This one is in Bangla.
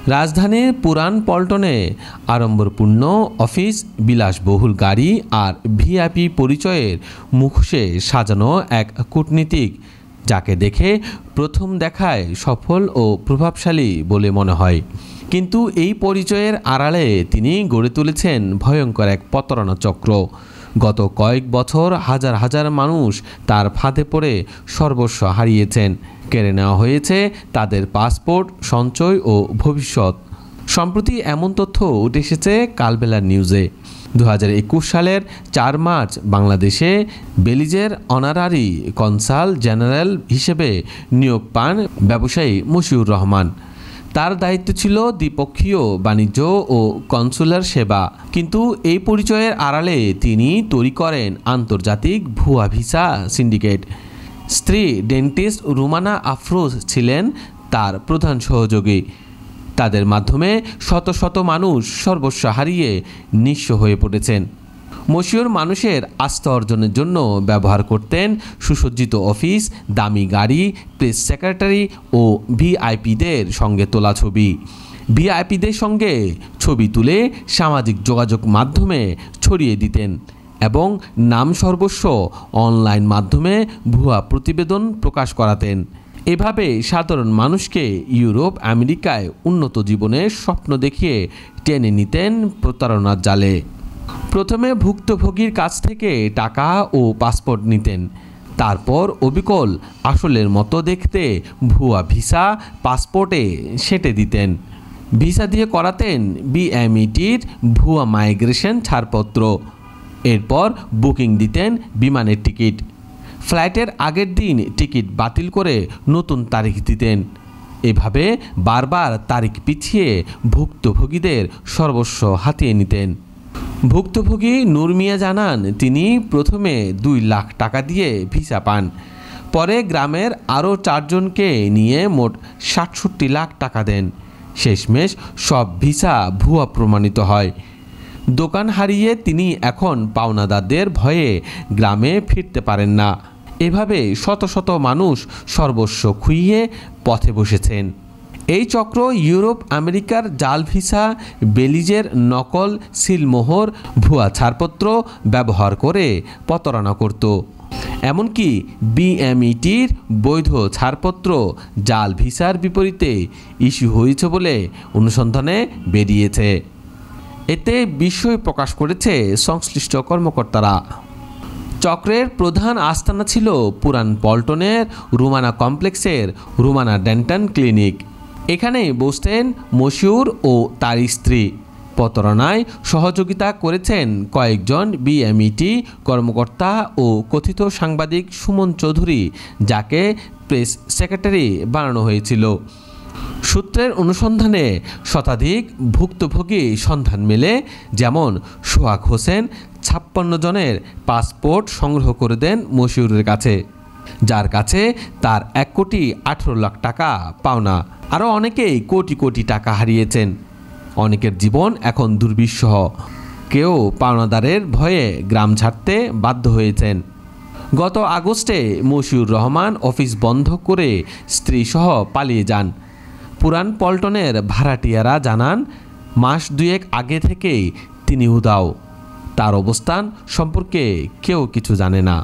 রাজধানীর পুরান পল্টনে আড়ম্বরপূর্ণ অফিস, বিলাসবহুল গাড়ি আর ভিআইপি পরিচয়ের মুখোশে সাজানো এক কূটনীতিক, যাকে দেখে প্রথম দেখায় সফল ও প্রভাবশালী বলে মনে হয়। কিন্তু এই পরিচয়ের আড়ালে তিনি গড়ে তুলেছেন ভয়ঙ্কর এক প্রতারণা চক্র। গত কয়েক বছর হাজার হাজার মানুষ তার ফাঁদে পড়ে সর্বস্ব হারিয়েছেন। কেড়ে নেওয়া হয়েছে তাদের পাসপোর্ট, সঞ্চয় ও ভবিষ্যৎ। সম্প্রতি এমন তথ্য উঠে এসেছে কালবেলার নিউজে। 2021 সালের 4 মার্চ বাংলাদেশে বেলিজের অনারারি কনসাল জেনারেল হিসেবে নিয়োগ পান ব্যবসায়ী মশিউর রহমান। তার দায়িত্ব ছিল দ্বিপক্ষীয় বাণিজ্য ও কনসুলার সেবা। কিন্তু এই পরিচয়ের আড়ালে তিনি তৈরি করেন আন্তর্জাতিক ভুয়া ভিসা সিন্ডিকেট। স্ত্রী ডেন্টিস্ট রুমানা আফরোজ ছিলেন তার প্রধান সহযোগী। তাদের মাধ্যমে শত শত মানুষ সর্বস্ব হারিয়ে নিঃস্ব হয়ে পড়েছেন। মশিউর মানুষের আস্থা অর্জনের জন্য ব্যবহার করতেন সুসজ্জিত অফিস, দামি গাড়ি, প্রেস সেক্রেটারি ও ভিআইপিদের সঙ্গে তোলা ছবি। ভিআইপিদের সঙ্গে ছবি তুলে সামাজিক যোগাযোগ মাধ্যমে ছড়িয়ে দিতেন এবং নাম সর্বস্ব অনলাইন মাধ্যমে ভুয়া প্রতিবেদন প্রকাশ করাতেন। এভাবে সাধারণ মানুষকে ইউরোপ, আমেরিকায় উন্নত জীবনের স্বপ্ন দেখিয়ে টেনে নিতেন প্রতারণার জালে। প্রথমে ভুক্তভোগীর কাছ থেকে টাকা ও পাসপোর্ট নিতেন, তারপর অবিকল আসলের মতো দেখতে ভুয়া ভিসা পাসপোর্টে সেঁটে দিতেন। ভিসা দিয়ে করাতেন বিএমইটির ভুয়া মাইগ্রেশন ছাড়পত্র। এরপর বুকিং দিতেন বিমানের টিকিট। ফ্লাইটের আগের দিন টিকিট বাতিল করে নতুন তারিখ দিতেন। এভাবে বারবার তারিখ পিছিয়ে ভুক্তভোগীদের সর্বস্ব হাতিয়ে নিতেন। ভুক্তভোগী নূর মিয়া জানান, তিনি প্রথমে 2 লাখ টাকা দিয়ে ভিসা পান। পরে গ্রামের আরও 4 জনকে নিয়ে মোট 67 লাখ টাকা দেন। শেষমেশ সব ভিসা ভুয়া প্রমাণিত হয়। দোকান হারিয়ে তিনি এখন পাওনাদারদের ভয়ে গ্রামে ফিরতে পারেন না। এভাবে শত শত মানুষ সর্বস্ব খুইয়ে পথে বসেছেন। এই চক্র ইউরোপ, আমেরিকার জাল ভিসা, বেলিজের নকল সিলমোহর, ভুয়া ছাড়পত্র ব্যবহার করে প্রতারণা করত। এমনকি বিএমইটির বৈধ ছাড়পত্র জাল ভিসার বিপরীতে ইস্যু হয়েছে বলে অনুসন্ধানে বেরিয়েছে। এতে বিস্ময় প্রকাশ করেছে সংশ্লিষ্ট কর্মকর্তারা। চক্রের প্রধান আস্তানা ছিল পুরান পল্টনের রুমানা কমপ্লেক্সের রুমানা ডেন্টাল ক্লিনিক। এখানে বসতেন মশিউর ও তার স্ত্রী। প্রতারণায় সহযোগিতা করেছেন কয়েকজন বিএমইটি কর্মকর্তা ও কথিত সাংবাদিক সুমন চৌধুরী, যাকে প্রেস সেক্রেটারি বানানো হয়েছিল। সূত্রের অনুসন্ধানে শতাধিক ভুক্তভোগী সন্ধান মেলে, যেমন সোহাগ হোসেন 56 জনের পাসপোর্ট সংগ্রহ করে দেন মশিউরের কাছে, যার কাছে তার 1,18,00,000 টাকা পাওনা। আরও অনেকেই কোটি কোটি টাকা হারিয়েছেন। অনেকের জীবন এখন দুর্বিষহ। কেউ পাওনাদারের ভয়ে গ্রাম ছাড়তে বাধ্য হয়েছেন। গত আগস্টে মশিউর রহমান অফিস বন্ধ করে স্ত্রীসহ পালিয়ে যান। পুরান পল্টনের ভাড়াটিয়ারা জানান, মাস 2 আগে থেকেই তিনি উধাও। তার অবস্থান সম্পর্কে কেউ কিছু জানে না।